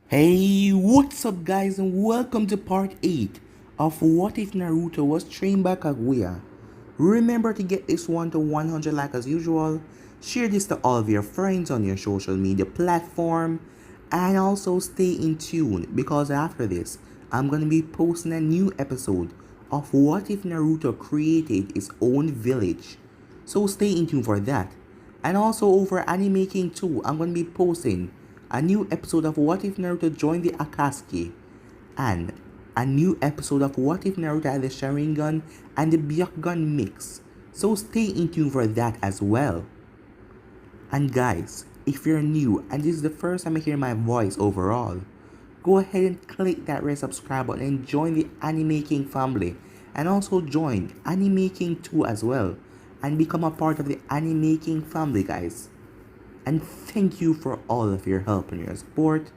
Hey, what's up guys and welcome to part 8 of What If Naruto Was Trained by Kaguya. Remember to get this one to 100 like as usual, share this to all of your friends on your social media platform, and also stay in tune because after this, I'm going to be posting a new episode of What If Naruto created his own village. So stay in tune for that. And also over Anime King 2, I'm going to be posting a new episode of What If Naruto joined the Akatsuki, and a new episode of What If Naruto had the Sharingan and the Byakugan mix. So stay in tune for that as well. And guys, if you're new and this is the first time I hear my voice overall, go ahead and click that red subscribe button and join the Anime King family, and also join Anime King 2 as well, and become a part of the Anime King family guys. And thank you for all of your help and your support.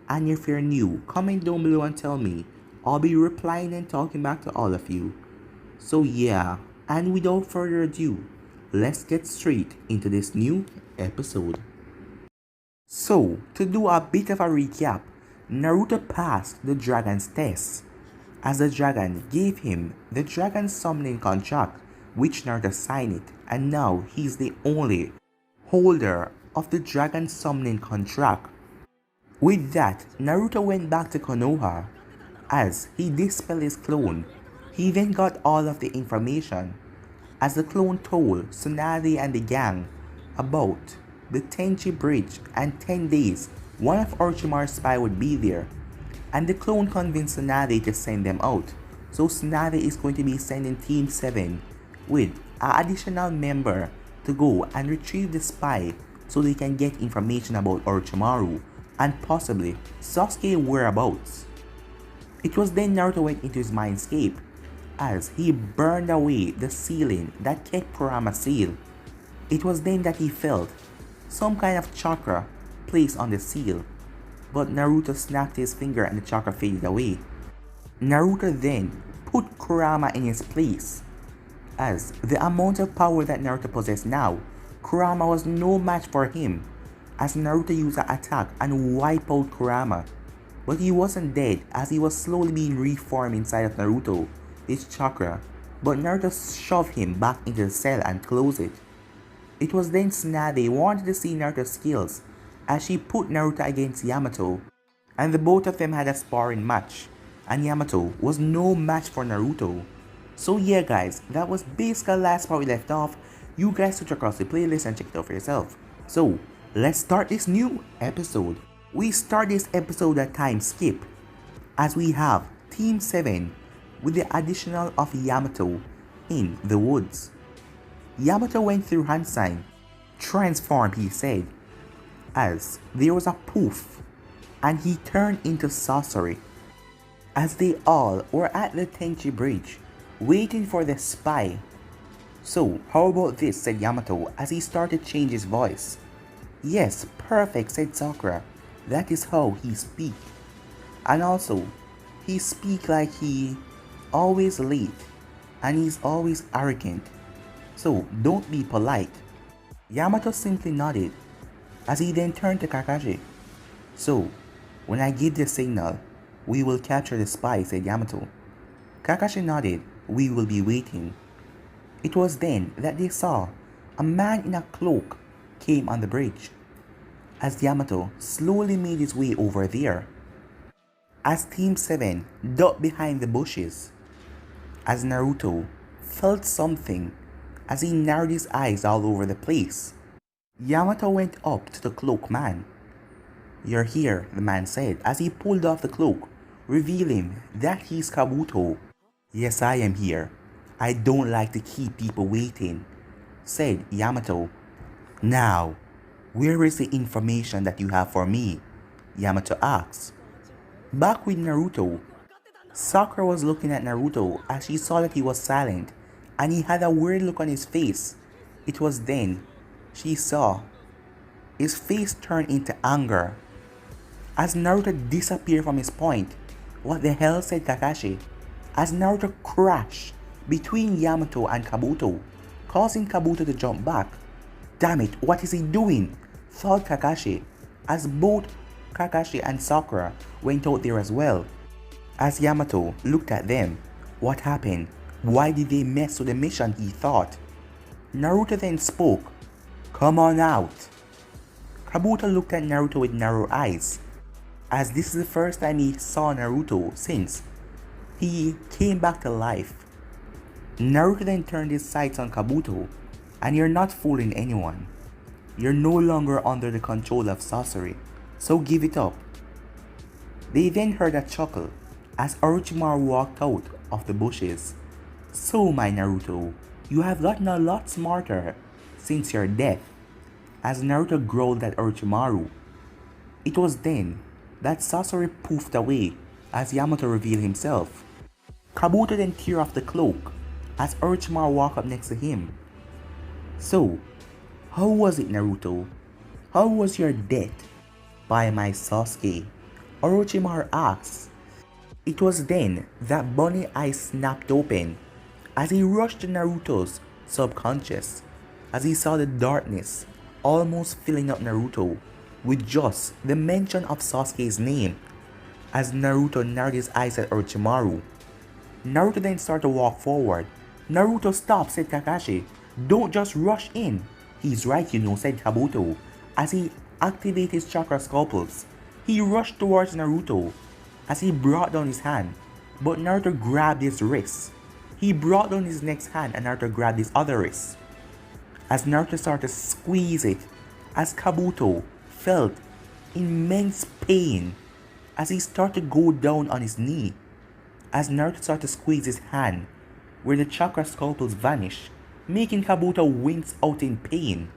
And if you're new, comment down below and tell me. I'll be replying and talking back to all of you. So yeah, and without further ado, let's get straight into this new episode. So, to do a bit of a recap, Naruto passed the dragon's test, as the dragon gave him the dragon summoning contract, which Naruto signed it, and now he's the only holder of the dragon summoning contract. With that, Naruto went back to Konoha as he dispelled his clone. He then got all of the information as the clone told Tsunade and the gang about the Tenchi bridge, and 10 days one of Orochimaru's spies would be there, and the clone convinced Tsunade to send them out. So Tsunade is going to be sending Team 7 with an additional member to go and retrieve the spy so they can get information about Orochimaru and possibly Sasuke's whereabouts. It was then Naruto went into his mindscape as he burned away the sealing that kept Kurama sealed. It was then that he felt some kind of chakra placed on the seal, but Naruto snapped his finger and the chakra faded away. Naruto then put Kurama in his place, as the amount of power that Naruto possessed now, Kurama was no match for him, as Naruto used an attack and wiped out Kurama. But he wasn't dead, as he was slowly being reformed inside of Naruto, his chakra, but Naruto shoved him back into the cell and closed it. It was then Tsunade wanted to see Naruto's skills, as she put Naruto against Yamato, and the both of them had a sparring match, and Yamato was no match for Naruto. So yeah guys, that was basically the last part we left off. You guys switch across the playlist and check it out for yourself. So let's start this new episode. We start this episode at time skip, as we have Team 7 with the additional of Yamato in the woods. Yamato went through hand sign, transform he said, as there was a poof and he turned into sorcery, as they all were at the Tenchi bridge waiting for the spy. So how about this, said Yamato as he started to change his voice. Yes, perfect, said Sakura. That is how he speak. And also, he speak like he always late and he's always arrogant. So don't be polite. Yamato simply nodded as he then turned to Kakashi. So, when I give the signal, we will capture the spy, said Yamato. Kakashi nodded. We will be waiting. It was then that they saw a man in a cloak came on the bridge, as Yamato slowly made his way over there, as Team 7 ducked behind the bushes, as Naruto felt something as he narrowed his eyes all over the place. Yamato went up to the cloak man. You're here, the man said as he pulled off the cloak, revealing that he's Kabuto. Yes, I am here. I don't like to keep people waiting, said Yamato. Now, where is the information that you have for me? Yamato asked. Back with Naruto. Sakura was looking at Naruto as she saw that he was silent and he had a weird look on his face. It was then she saw his face turn into anger as Naruto disappeared from his point. What the hell, said Kakashi, as Naruto crashed between Yamato and Kabuto, causing Kabuto to jump back. Damn it, what is he doing? Thought Kakashi, as both Kakashi and Sakura went out there as well. As Yamato looked at them, what happened? Why did they mess with the mission, he thought. Naruto then spoke. Come on out. Kabuto looked at Naruto with narrow eyes, as this is the first time he saw Naruto since he came back to life. Naruto then turned his sights on Kabuto, and you're not fooling anyone. You're no longer under the control of sorcery, so give it up. They then heard a chuckle as Orochimaru walked out of the bushes. So my Naruto, you have gotten a lot smarter since your death. As Naruto growled at Orochimaru. It was then that sorcery poofed away as Yamato revealed himself. Kabuto then tear off the cloak as Orochimaru walked up next to him. So, how was it, Naruto? How was your death? By my Sasuke, Orochimaru asked. It was then that Bunny eyes snapped open as he rushed to Naruto's subconscious as he saw the darkness almost filling up Naruto with just the mention of Sasuke's name. As Naruto narrowed his eyes at Orochimaru, Naruto then started to walk forward. Naruto, stop, said Kakashi. Don't just rush in. He's right, you know, said Kabuto as he activated his chakra scalpels. He rushed towards Naruto as he brought down his hand, but Naruto grabbed his wrist. He brought down his next hand and Naruto grabbed his other wrist. As Naruto started to squeeze it, as Kabuto felt immense pain as he started to go down on his knee. As Naruto started to squeeze his hand, where the chakra scalpels vanished, making Kabuto wince out in pain.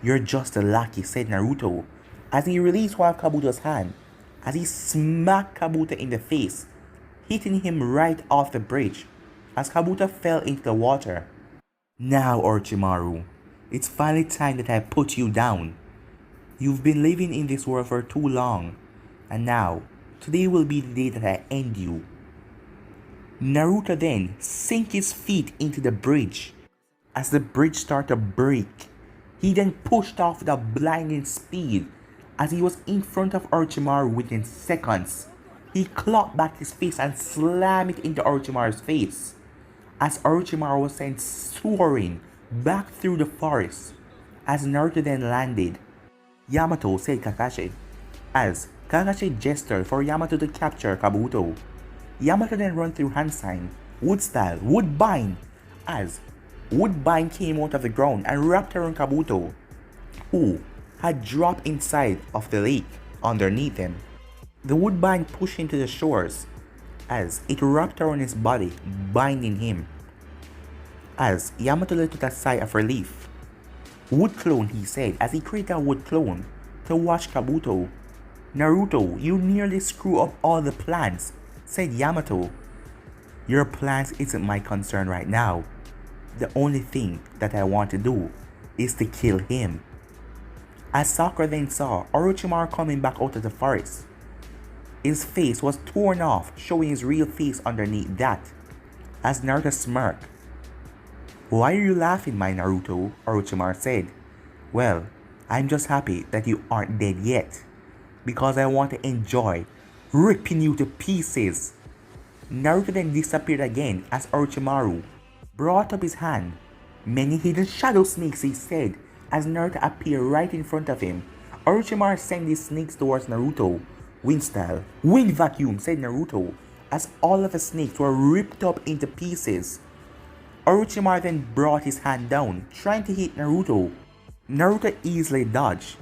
You're just a lackey, said Naruto, as he released one of Kabuto's hand, as he smacked Kabuto in the face, hitting him right off the bridge, as Kabuto fell into the water. Now, Orochimaru, it's finally time that I put you down. You've been living in this world for too long, and now, today will be the day that I end you. Naruto then sank his feet into the bridge. As the bridge started to break, he then pushed off with a blinding speed as he was in front of Orochimaru within seconds. He clapped back his fist and slammed it into Orochimaru's face, as Orochimaru was sent soaring back through the forest. As Naruto then landed, Yamato, said Kakashi, as Kakashi gestured for Yamato to capture Kabuto. Yamato then ran through hand sign, wood style, woodbine, as woodbine came out of the ground and wrapped around Kabuto, who had dropped inside of the lake underneath him. The woodbine pushed him to the shores as it wrapped around his body, binding him. As Yamato let out a sigh of relief. Wood clone, he said, as he created a wood clone to watch Kabuto. Naruto, you nearly screw up all the plans, said Yamato. Your plans isn't my concern right now. The only thing that I want to do is to kill him. As Sakura then saw Orochimaru coming back out of the forest, his face was torn off, showing his real face underneath that. As Naruto smirked. Why are you laughing, my Naruto? Orochimaru said. Well, I'm just happy that you aren't dead yet, because I want to enjoy ripping you to pieces. Naruto then disappeared again as Orochimaru brought up his hand. Many hidden shadow snakes, he said, as Naruto appeared right in front of him. Orochimaru sent these snakes towards Naruto. Wind style, wind vacuum, said Naruto, as all of the snakes were ripped up into pieces. Orochimaru then brought his hand down, trying to hit Naruto. Naruto easily dodged,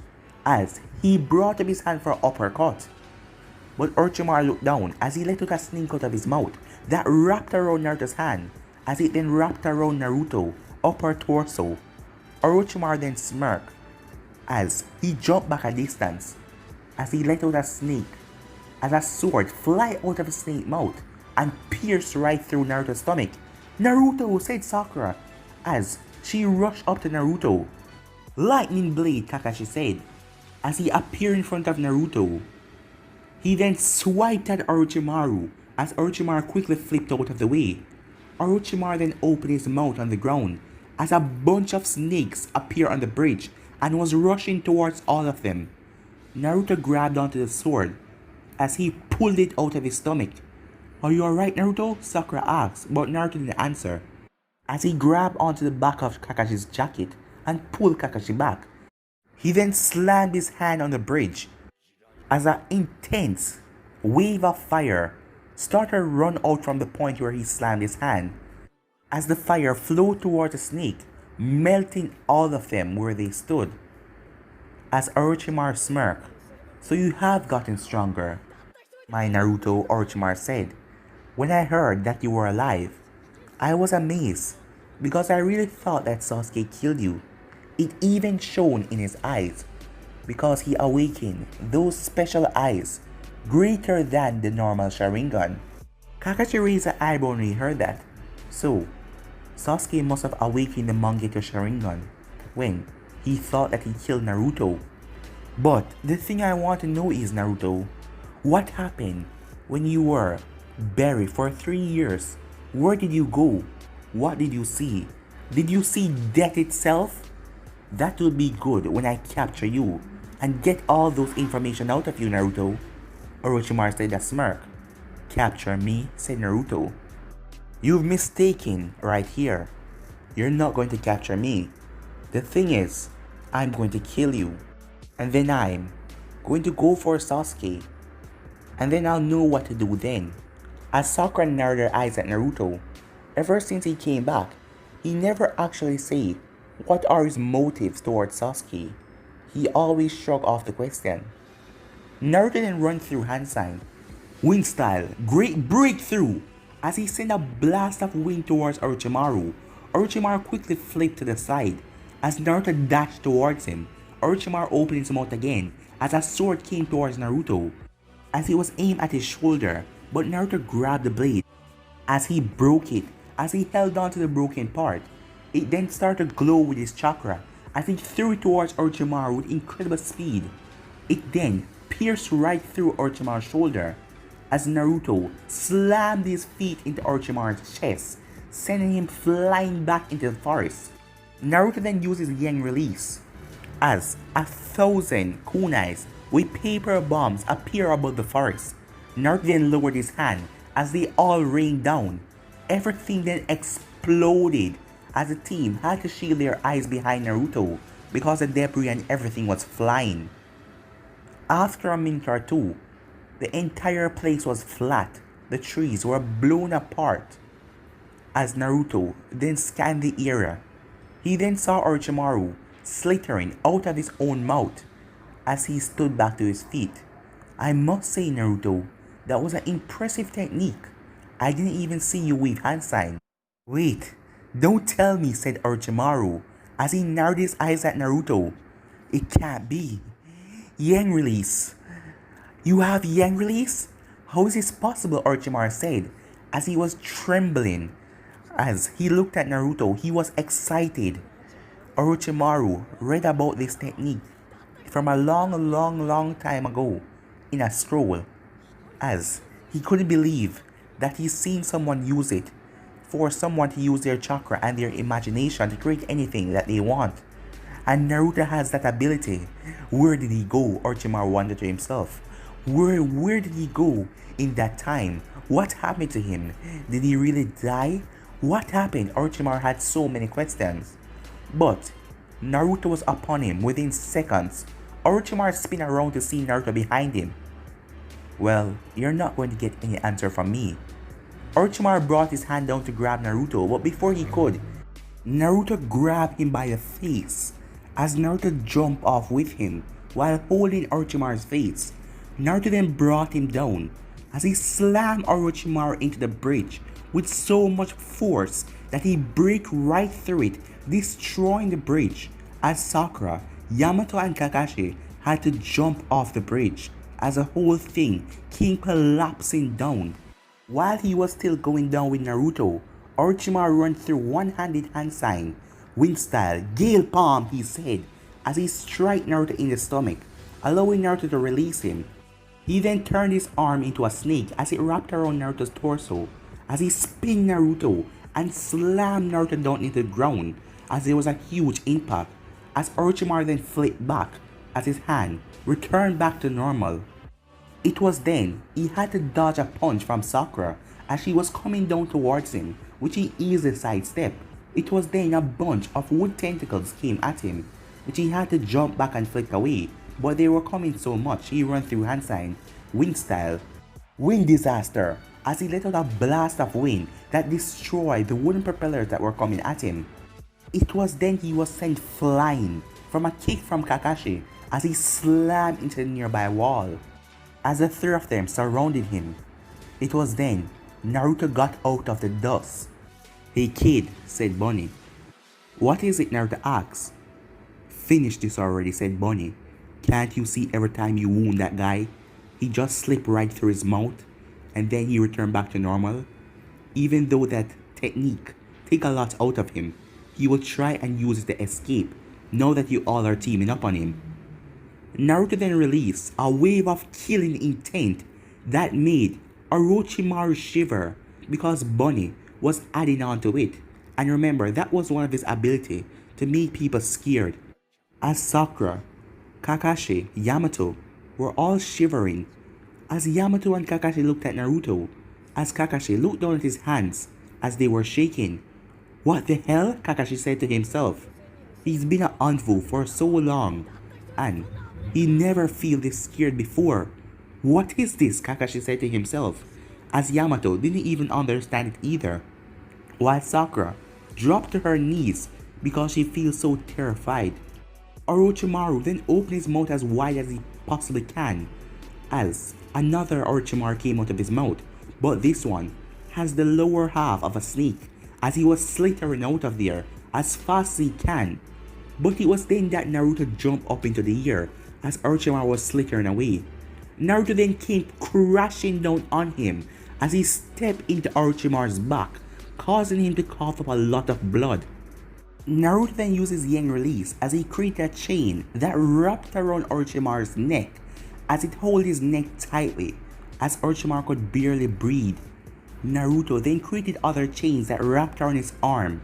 as he brought up his hand for an uppercut. But Orochimaru looked down as he let out a snake out of his mouth that wrapped around Naruto's hand, as it then wrapped around Naruto's upper torso. Orochimaru then smirked as he jumped back a distance, as he let out a snake, as a sword fly out of his snake mouth and pierced right through Naruto's stomach. Naruto, said Sakura, as she rushed up to Naruto. Lightning blade, Kakashi said, as he appeared in front of Naruto. He then swiped at Orochimaru, as Orochimaru quickly flipped out of the way. Orochimaru then opened his mouth on the ground, as a bunch of snakes appeared on the bridge and was rushing towards all of them. Naruto grabbed onto the sword as he pulled it out of his stomach. "Are you alright, Naruto?" Sakura asked, but Naruto didn't answer. As he grabbed onto the back of Kakashi's jacket and pulled Kakashi back, he then slammed his hand on the bridge as an intense wave of fire started to run out from the point where he slammed his hand, as the fire flowed towards the snake, melting all of them where they stood. As Orochimaru smirked, "So you have gotten stronger, my Naruto," Orochimaru said. "When I heard that you were alive, I was amazed because I really thought that Sasuke killed you. It even shone in his eyes because he awakened those special eyes greater than the normal Sharingan." Kakashi raised an eyebrow when he heard that. So, Sasuke must have awakened the Mangekyou Sharingan when he thought that he killed Naruto. But the thing I want to know is, Naruto, what happened when you were buried for 3 years? Where did you go? What did you see? Did you see death itself? That would be good when I capture you and get all those information out of you, Naruto. Orochimaru said a smirk. "Capture me?" said Naruto. "You've mistaken right here. You're not going to capture me. The thing is, I'm going to kill you. And then I'm going to go for Sasuke. And then I'll know what to do then." As Sakura narrowed her eyes at Naruto, ever since he came back, he never actually said what are his motives towards Sasuke. He always shrugged off the question. Naruto then ran through hand sign. Wind style, great breakthrough! As he sent a blast of wind towards Orochimaru, Orochimaru quickly flipped to the side. As Naruto dashed towards him, Orochimaru opened his mouth again as a sword came towards Naruto. As he was aimed at his shoulder, but Naruto grabbed the blade. As he broke it, as he held on to the broken part, it then started to glow with his chakra as he threw it towards Orochimaru with incredible speed. It then pierced right through Orochimaru's shoulder as Naruto slammed his feet into Orochimaru's chest, sending him flying back into the forest. Naruto then uses Yang release as 1,000 kunais with paper bombs appear above the forest. Naruto then lowered his hand as they all rained down. Everything then exploded as the team had to shield their eyes behind Naruto because the debris and everything was flying. After a minute or two, the entire place was flat. The trees were blown apart. As Naruto then scanned the area, he then saw Orochimaru slithering out of his own mouth as he stood back to his feet. "I must say, Naruto, that was an impressive technique. I didn't even see you wave hand sign." "Wait, don't tell me," said Orochimaru as he narrowed his eyes at Naruto. "It can't be. Yang release. You have Yang release? How is this possible?" Orochimaru said as he was trembling. As he looked at Naruto, he was excited. Orochimaru read about this technique from a long time ago in a scroll, as he couldn't believe that he's seen someone use it for someone to use their chakra and their imagination to create anything that they want. And Naruto has that ability. Where did he go? Orochimaru wondered to himself. Where did he go in that time? What happened to him? Did he really die? What happened? Orochimaru had so many questions. But Naruto was upon him within seconds. Orochimaru spun around to see Naruto behind him. "Well, you're not going to get any answer from me." Orochimaru brought his hand down to grab Naruto, but before he could, Naruto grabbed him by the face as Naruto jumped off with him while holding Orochimaru's face. Naruto then brought him down as he slammed Orochimaru into the bridge with so much force that he broke right through it, destroying the bridge, as Sakura, Yamato and Kakashi had to jump off the bridge as the whole thing came collapsing down. While he was still going down with Naruto, Orochimaru ran through one-handed hand sign. "Wind style, Gale Palm," he said as he struck Naruto in the stomach, allowing Naruto to release him. He then turned his arm into a snake as it wrapped around Naruto's torso as he spun Naruto and slammed Naruto down into the ground as there was a huge impact. As Orochimaru then flipped back, as his hand returned back to normal. It was then he had to dodge a punch from Sakura as she was coming down towards him, which he easily sidestepped. It was then a bunch of wood tentacles came at him, which he had to jump back and flick away, but they were coming so much he ran through hand sign, wind style, wind disaster, as he let out a blast of wind that destroyed the wooden propellers that were coming at him. It was then he was sent flying from a kick from Kakashi as he slammed into the nearby wall. As the three of them surrounded him, it was then Naruto got out of the dust. "Hey kid," said Bunny. "What is it?" Naruto asked. "Finish this already," said Bunny. "Can't you see every time you wound that guy, he just slipped right through his mouth and then he returned back to normal? Even though that technique take a lot out of him, he will try and use it to escape now that you all are teaming up on him." Naruto then released a wave of killing intent that made Orochimaru shiver because Bunny was adding on to it. And remember, that was one of his ability to make people scared. As Sakura, Kakashi, Yamato were all shivering as Yamato and Kakashi looked at Naruto, as Kakashi looked down at his hands as they were shaking. "What the hell?" Kakashi said to himself. He's been an Anfu for so long and he never feel this scared before. "What is this?" Kakashi said to himself, as Yamato didn't even understand it either, while Sakura dropped to her knees because she feels so terrified. Orochimaru then opened his mouth as wide as he possibly can, as another Orochimaru came out of his mouth, but this one has the lower half of a snake, as he was slithering out of there as fast as he can. But it was then that Naruto jumped up into the air as Orochimaru was slithering away. Naruto then came crashing down on him as he stepped into Orochimaru's back, causing him to cough up a lot of blood. Naruto then used his Yang release as he created a chain that wrapped around Orochimaru's neck as it held his neck tightly as Orochimaru could barely breathe. Naruto then created other chains that wrapped around his arm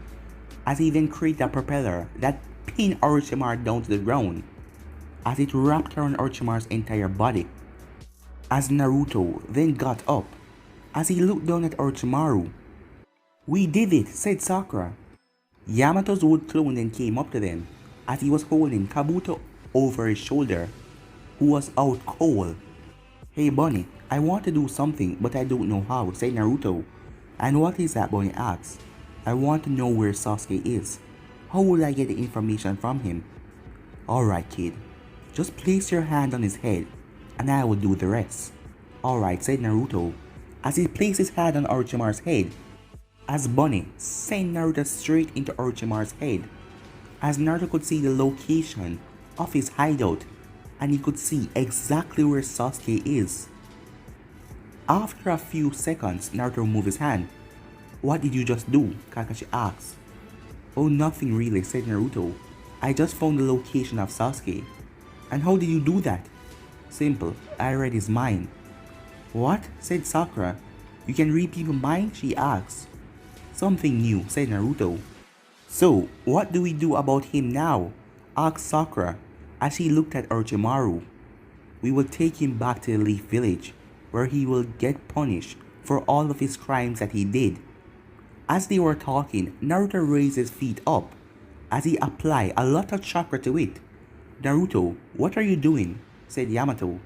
as he then created a propeller that pinned Orochimaru down to the ground as it wrapped around Orochimaru's entire body. As Naruto then got up as he looked down at Orochimaru. "We did it," said Sakura. Yamato's wood clone then came up to them as he was holding Kabuto over his shoulder, who was out cold. "Hey Bunny, I want to do something but I don't know how," said Naruto. "And what is that?" Bunny asked. "I want to know where Sasuke is. How will I get the information from him?" "Alright kid, just place your hand on his head and I will do the rest." "Alright," said Naruto as he placed his hand on Orochimaru's head, as Bunny sent Naruto straight into Orochimaru's head, as Naruto could see the location of his hideout and he could see exactly where Sasuke is. After a few seconds, Naruto removed his hand. "What did you just do?" Kakashi asked. "Oh, nothing really," said Naruto. "I just found the location of Sasuke." "And how did you do that?" "Simple, I read his mind." "What?" said Sakura. "You can read people's mind?" she asked. "Something new," said Naruto. "So, what do we do about him now?" asked Sakura as she looked at Orochimaru. "We will take him back to the Leaf Village, where he will get punished for all of his crimes that he did." As they were talking, Naruto raised his feet up as he applied a lot of chakra to it. "Naruto, what are you doing?" said Yamato.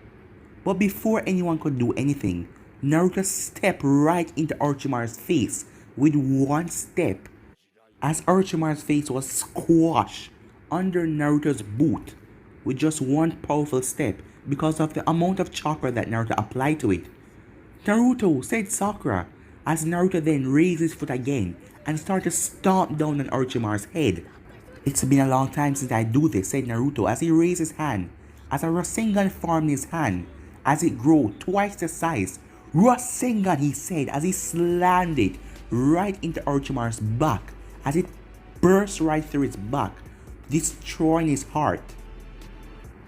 But before anyone could do anything, Naruto stepped right into Orochimaru's face with one step, as Orochimaru's face was squashed under Naruto's boot with just one powerful step because of the amount of chakra that Naruto applied to it. "Naruto," said Sakura, as Naruto then raised his foot again and started to stomp down on Orochimaru's head. "It's been a long time since I do this," said Naruto as he raised his hand, as a Rasengan formed in his hand as it grew twice the size. "Rasengan," he said as he slammed it right into Orochimaru's back as it burst right through his back, destroying his heart.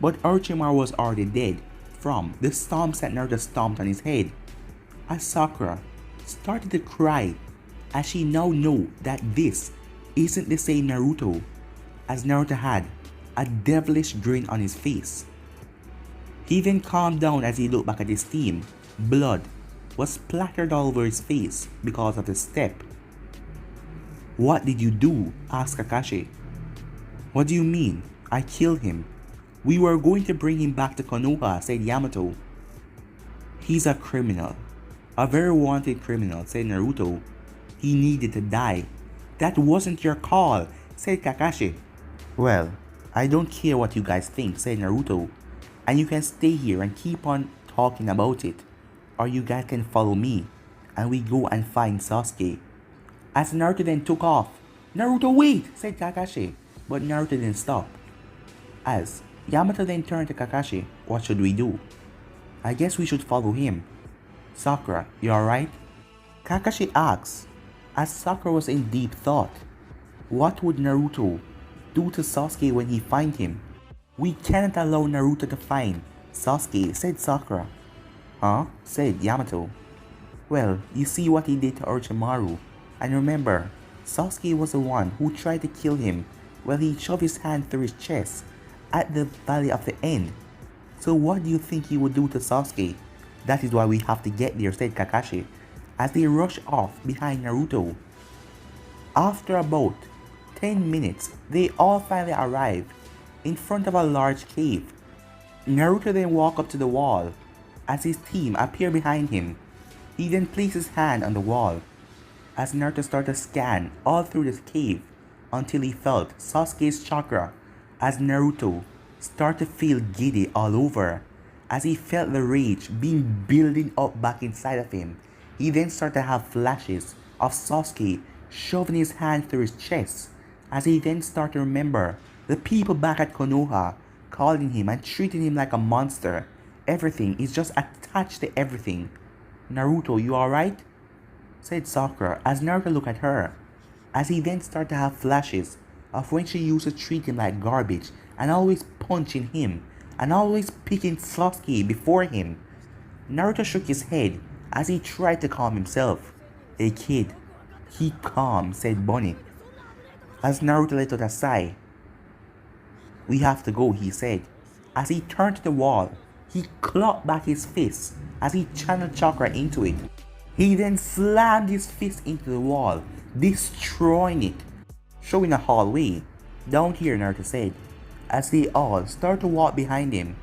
But Orochimaru was already dead from the stomps that Naruto stomped on his head. As Sakura started to cry as she now knew that this isn't the same Naruto as Naruto had a devilish grin on his face. He then calmed down as he looked back at his team. Blood was splattered all over his face because of the step. "What did you do?" asked Kakashi. "What do you mean? I killed him. We were going to bring him back to Konoha," said Yamato. "He's a criminal. A very wanted criminal," said Naruto. "He needed to die." "That wasn't your call," said Kakashi. "Well, I don't care what you guys think," said Naruto. "And you can stay here and keep on talking about it. Or you guys can follow me, and we go and find Sasuke." As Naruto then took off, "Naruto, wait!" said Kakashi. But Naruto didn't stop. As Yamato then turned to Kakashi, "What should we do?" "I guess we should follow him." "Sakura, you alright?" Kakashi asked, as Sakura was in deep thought. What would Naruto do to Sasuke when he finds him? "We cannot allow Naruto to find Sasuke," said Sakura. "Huh?" said Yamato. "Well, you see what he did to Orochimaru. And remember, Sasuke was the one who tried to kill him while he shoved his hand through his chest at the Valley of the End. So what do you think he would do to Sasuke?" "That is why we have to get there," said Kakashi, as they rushed off behind Naruto. After about 10 minutes, they all finally arrived in front of a large cave. Naruto then walked up to the wall as his team appeared behind him. He then placed his hand on the wall as Naruto started to scan all through the cave until he felt Sasuke's chakra as Naruto started to feel giddy all over as he felt the rage being building up back inside of him. He then started to have flashes of Sasuke shoving his hand through his chest as he then started to remember the people back at Konoha calling him and treating him like a monster. Everything is just attached to everything. "Naruto, you alright?" said Sakura as Naruto looked at her, as he then started to have flashes of when she used to treat him like garbage and always punching him and always picking Sasuke before him. Naruto shook his head as he tried to calm himself. "Hey kid, keep calm," said Bonnie, as Naruto let out a sigh. "We have to go," he said. As he turned to the wall, he clocked back his fist as he channeled chakra into it. He then slammed his fist into the wall, destroying it, showing a hallway. "Down here," Naruto said, as they all started to walk behind him.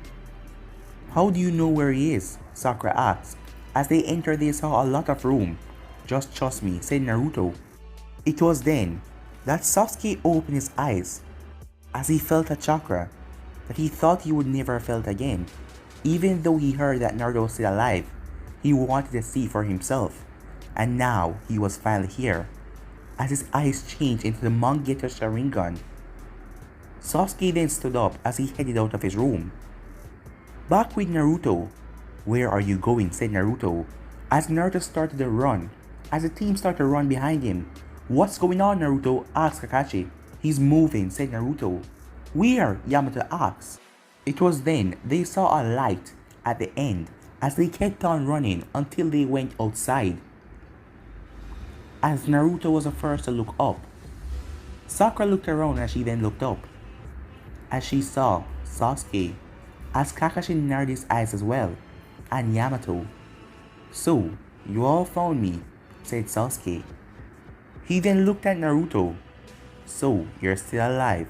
"How do you know where he is?" Sakura asked. As they entered, they saw a lot of room. "Just trust me," said Naruto. It was then that Sasuke opened his eyes as he felt a chakra that he thought he would never felt again. Even though he heard that Naruto was still alive, he wanted to see for himself. And now he was finally here, as his eyes changed into the Mangeto Sharingan. Sasuke then stood up as he headed out of his room. Back with Naruto. "Where are you going?" said Naruto, as Naruto started to run, as the team started to run behind him. "What's going on, Naruto?" asked Kakashi. "He's moving," said Naruto. "Where?" Yamato asked. It was then they saw a light at the end as they kept on running until they went outside. As Naruto was the first to look up, Sakura looked around as she then looked up, as she saw Sasuke, as Kakashi narrowed his eyes as well, and Yamato. "So, you all found me," said Sasuke. He then looked at Naruto. "So, you're still alive."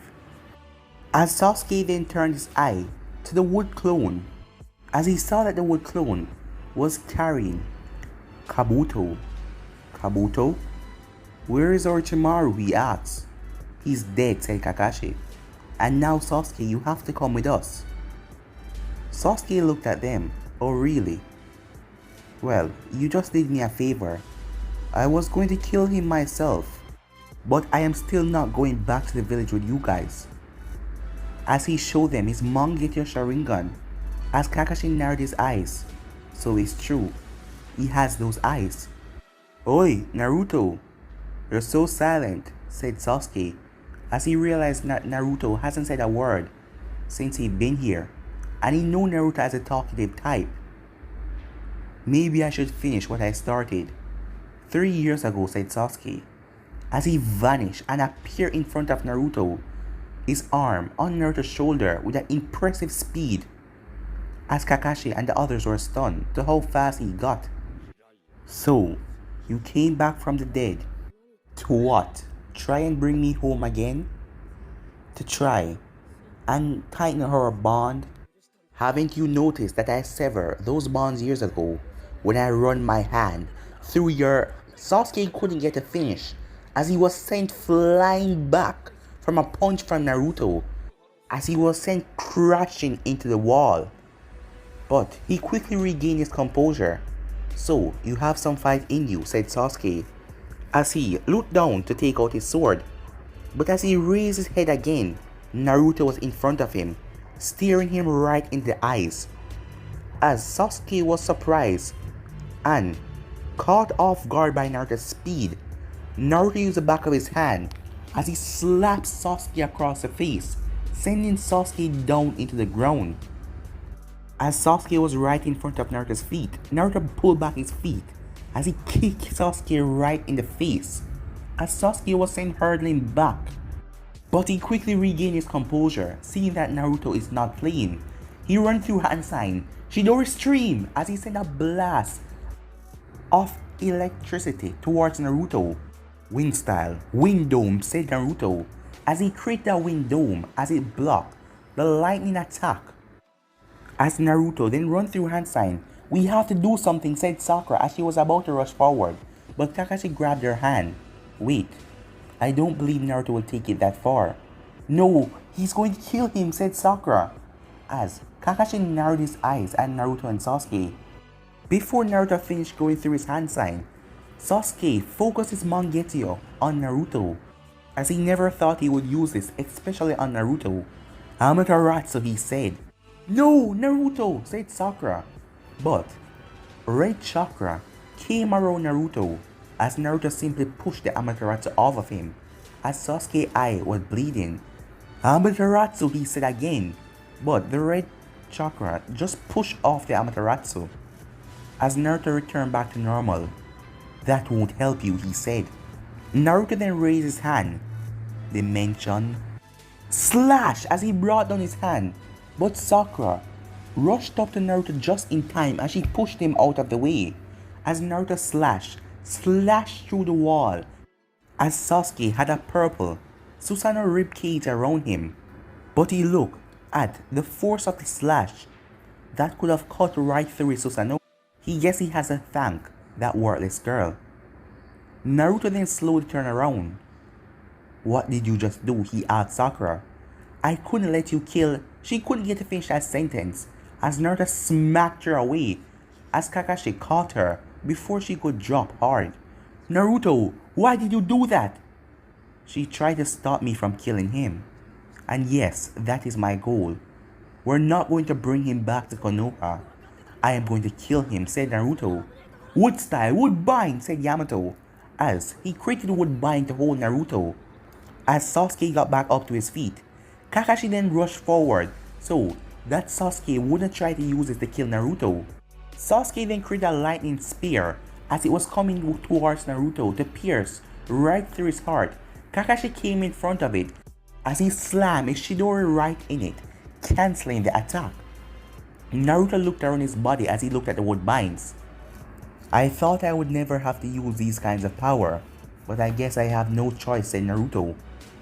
As Sasuke then turned his eye to the wood clone, as he saw that the wood clone was carrying Kabuto. "Kabuto? Where is Orochimaru?" he asked. "He's dead," said Kakashi. "And now, Sasuke, you have to come with us." Sasuke looked at them. "Oh, really? Well, you just did me a favor. I was going to kill him myself, but I am still not going back to the village with you guys." As he showed them his Mangekyou Sharingan, as Kakashi narrowed his eyes. "So it's true. He has those eyes." "Oi, Naruto! You're so silent," said Sasuke, as he realized that Naruto hasn't said a word since he'd been here, and he knew Naruto as a talkative type. "Maybe I should finish what I started 3 years ago," said Sasuke, as he vanished and appeared in front of Naruto. his arm on Naruto's shoulder with an impressive speed, as Kakashi and the others were stunned to how fast he got. So, you came back from the dead. To what? Try and bring me home again? To try and tighten our bond? Haven't you noticed that I severed those bonds years ago when I run my hand through your... Sasuke couldn't get a finish as he was sent flying back from a punch from Naruto as he was sent crashing into the wall. But he quickly regained his composure. So, you have some fight in you, said Sasuke, as he looked down to take out his sword. But as he raised his head again, Naruto was in front of him, staring him right in the eyes. As Sasuke was surprised and caught off guard by Naruto's speed, Naruto used the back of his hand as he slapped Sasuke across the face, sending Sasuke down into the ground. As Sasuke was right in front of Naruto's feet, Naruto pulled back his feet as he kicked Sasuke right in the face, as Sasuke was sent hurtling back. But he quickly regained his composure, seeing that Naruto is not playing. He ran through hand sign, Chidori Stream, as he sent a blast of electricity towards Naruto. Wind style, Wind Dome, said Naruto, as he created a Wind Dome as it blocked the lightning attack. As Naruto then ran through hand sign, we have to do something, said Sakura as she was about to rush forward, but Kakashi grabbed her hand. Wait, I don't believe Naruto will take it that far. No, he's going to kill him, said Sakura, as Kakashi narrowed his eyes at Naruto and Sasuke. Before Naruto finished going through his hand sign, Sasuke focused his Mangekyou on Naruto, as he never thought he would use this, especially on Naruto. Amaterasu, he said. No, Naruto, said Sakura. But Red Chakra came around Naruto as Naruto simply pushed the Amaterasu off of him, as Sasuke's eye was bleeding. Amaterasu, he said again, but the Red Chakra just pushed off the Amaterasu. As Naruto returned back to normal. That won't help you, he said. Naruto then raised his hand. Dimension. Slash as he brought down his hand, but Sakura rushed up to Naruto just in time as she pushed him out of the way. As Naruto slashed through the wall, as Sasuke had a purple Susanoo ribcage around him. But he looked at the force of the slash that could have cut right through his Susanoo. He guessed he has to thank that worthless girl. Naruto then slowly turned around. What did you just do? He asked Sakura. I couldn't let you kill. She couldn't get to finish that sentence as Naruto smacked her away as Kakashi caught her before she could drop hard. Naruto, why did you do that? She tried to stop me from killing him. And yes, that is my goal. We're not going to bring him back to Konoha. I am going to kill him, said Naruto. Wood style, Woodbine, said Yamato, as he created Woodbine to hold Naruto. As Sasuke got back up to his feet, Kakashi then rushed forward so that Sasuke wouldn't try to use it to kill Naruto. Sasuke then created a lightning spear as it was coming towards Naruto to pierce right through his heart. Kakashi came in front of it as he slammed his Chidori right in it, cancelling the attack. Naruto looked around his body as he looked at the Woodbines. I thought I would never have to use these kinds of power, but I guess I have no choice, said Naruto.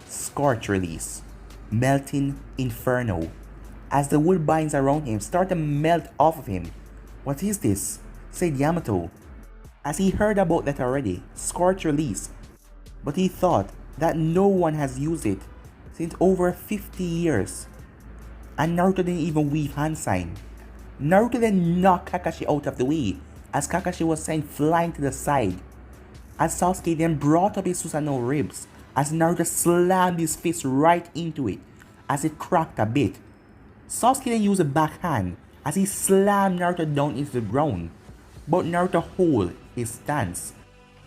Scorch release. Melting Inferno. As the Woodbines around him start to melt off of him. What is this? Said Yamato. As he heard about that already, Scorch release. But he thought that no one has used it since over 50 years. And Naruto didn't even weave hand sign. Naruto then knocked Kakashi out of the way as Kakashi was sent flying to the side. As Sasuke then brought up his Susanoo ribs as Naruto slammed his fist right into it as it cracked a bit. Sasuke then used a backhand as he slammed Naruto down into the ground. But Naruto held his stance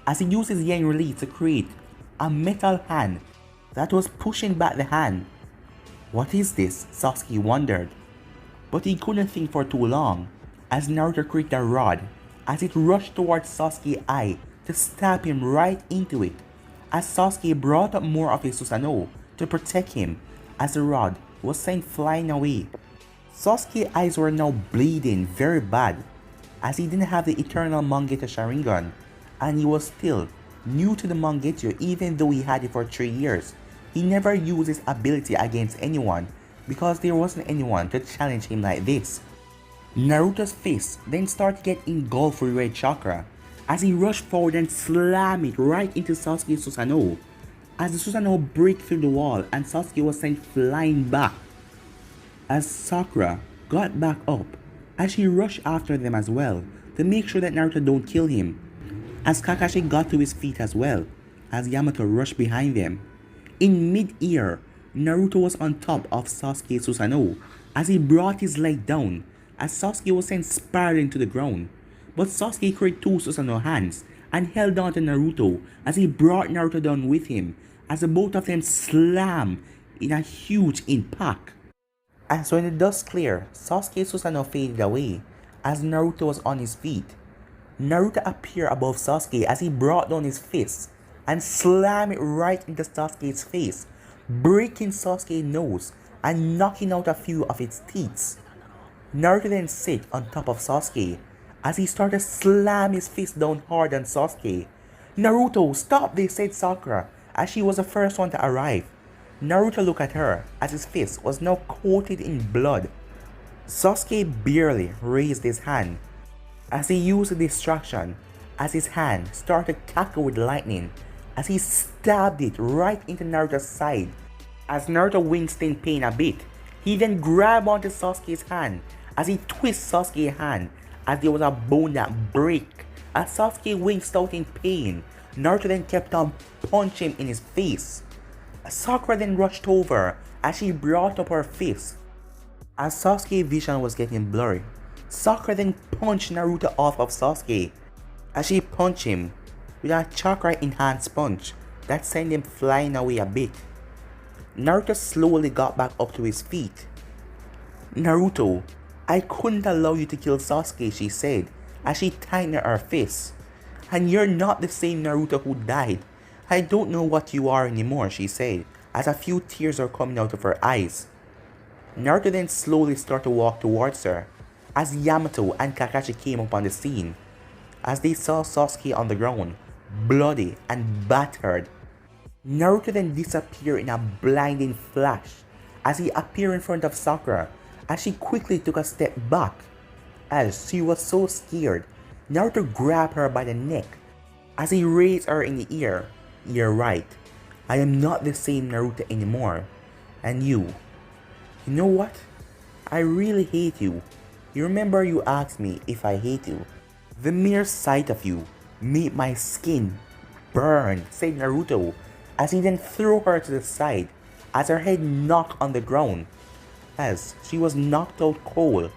as he used his Yen release to create a metal hand that was pushing back the hand. What is this? Sasuke wondered. But he couldn't think for too long as Naruto created a rod as it rushed towards Sasuke's eye to stab him right into it. As Sasuke brought up more of his Susanoo to protect him as the rod was sent flying away. Sasuke's eyes were now bleeding very bad as he didn't have the eternal Mangekyou Sharingan and he was still new to the Mangekyou even though he had it for 3 years. He never used his ability against anyone because there wasn't anyone to challenge him like this. Naruto's fist then started to get engulfed with red chakra as he rushed forward and slammed it right into Sasuke's Susanoo. As the Susanoo broke through the wall and Sasuke was sent flying back. As Sakura got back up, as she rushed after them as well to make sure that Naruto don't kill him. As Kakashi got to his feet as well, as Yamato rushed behind them. In mid-air, Naruto was on top of Sasuke's Susanoo as he brought his leg down as Sasuke was sent spiraling to the ground. But Sasuke created 2 Susanoo hands and held on to Naruto as he brought Naruto down with him as the both of them slammed in a huge impact. As when the dust cleared, Sasuke's Susanoo faded away as Naruto was on his feet. Naruto appeared above Sasuke as he brought down his fist and slammed it right into Sasuke's face, breaking Sasuke's nose and knocking out a few of its teeth. Naruto then sat on top of Sasuke as he started to slam his fist down hard on Sasuke. "Naruto, stop this," said Sakura as she was the first one to arrive. Naruto looked at her as his fist was now coated in blood. Sasuke barely raised his hand as he used a distraction as his hand started to crackle with lightning as he stabbed it right into Naruto's side. As Naruto winced in pain a bit, he then grabbed onto Sasuke's hand as he twisted Sasuke's hand as there was a bone that broke. As Sasuke winced out in pain, Naruto then kept on punching him in his face. Sakura then rushed over as she brought up her fist. As Sasuke's vision was getting blurry, Sakura then punched Naruto off of Sasuke as she punched him with a chakra enhanced punch that sent him flying away a bit. Naruto slowly got back up to his feet. "Naruto, I couldn't allow you to kill Sasuke," she said as she tightened her fist. "And you're not the same Naruto who died. I don't know what you are anymore," she said as a few tears are coming out of her eyes. Naruto then slowly started to walk towards her as Yamato and Kakashi came up on the scene. As they saw Sasuke on the ground, bloody and battered, Naruto then disappeared in a blinding flash as he appeared in front of Sakura as she quickly took a step back. As she was so scared, Naruto grabbed her by the neck as he raised her in the air. "You're right. I am not the same Naruto anymore. And you know what? I really hate you. You remember you asked me if I hate you? The mere sight of you made my skin burn," said Naruto as he then threw her to the side as her head knocked on the ground as she was knocked out cold.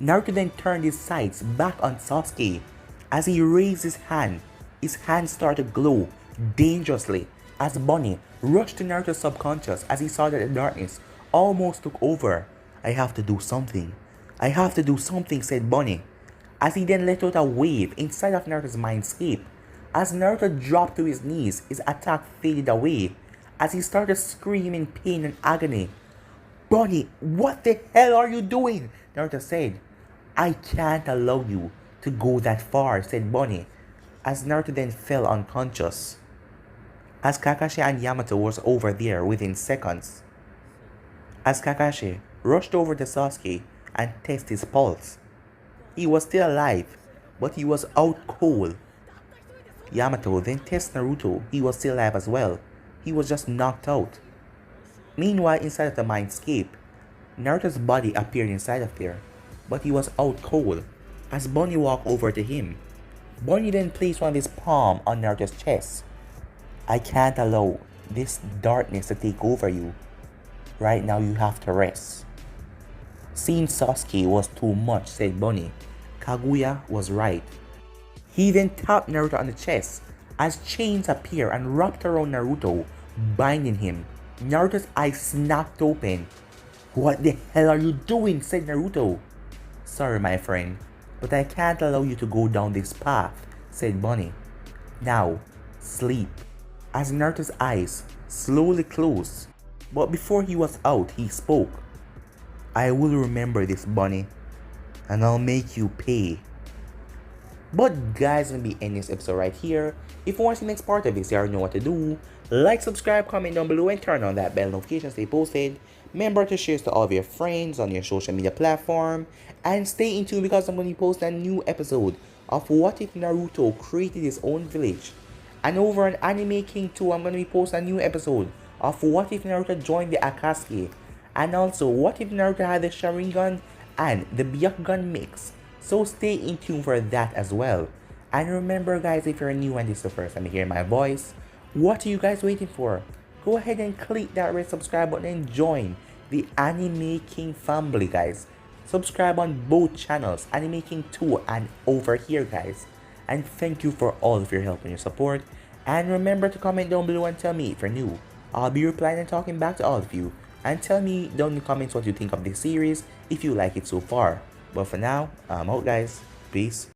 Naruto then turned his sights back on Sasuke as he raised his hand. His hand started to glow dangerously as Bunny rushed to Naruto's subconscious as he saw that the darkness almost took over. "I have to do something. I have to do something," said Bunny as he then let out a wave inside of Naruto's mindscape. As Naruto dropped to his knees, his attack faded away as he started screaming in pain and agony. "Bunny, what the hell are you doing?" Naruto said. "I can't allow you to go that far," said Bunny as Naruto then fell unconscious. As Kakashi and Yamato was over there within seconds. As Kakashi rushed over to Sasuke and tested his pulse. He was still alive, but he was out cold. Yamato then tested Naruto. He was still alive as well. He was just knocked out. Meanwhile, inside of the mindscape, Naruto's body appeared inside of there, but he was out cold. As Bunny walked over to him, Bunny then placed one of his palms on Naruto's chest. "I can't allow this darkness to take over you. Right now you have to rest." Seeing Sasuke was too much, said Bunny. Kaguya was right. He then tapped Naruto on the chest as chains appeared and wrapped around Naruto, binding him. Naruto's eyes snapped open. "What the hell are you doing?" said Naruto. "Sorry, my friend, but I can't allow you to go down this path," said Bunny. "Now, sleep." As Naruto's eyes slowly closed, But before he was out, he spoke. I will remember this, Bunny, and I'll make you pay. But guys, I'm gonna be ending this episode right here. If you want to see the next part of this, you already know what to do. Like, subscribe, comment down below, and turn on that bell notification to stay posted. Remember to share this to all of your friends on your social media platform. And stay in tune because I'm going to be posting a new episode of What If Naruto Created His Own Village. And over on Anime King 2, I'm going to be posting a new episode of What If Naruto joined the Akatsuki. And also, what if Naruto had the Sharingan and the Byakugan mix? So stay in tune for that as well. And remember guys, if you're new and this is the first time you hear my voice, what are you guys waiting for? Go ahead and click that red subscribe button and join the Anime King family guys. Subscribe on both channels, Anime King 2 and over here guys. And thank you for all of your help and your support. And remember to comment down below and tell me if you're new. I'll be replying and talking back to all of you. And tell me down in the comments what you think of this series, if you like it so far. But for now, I'm out guys. Peace.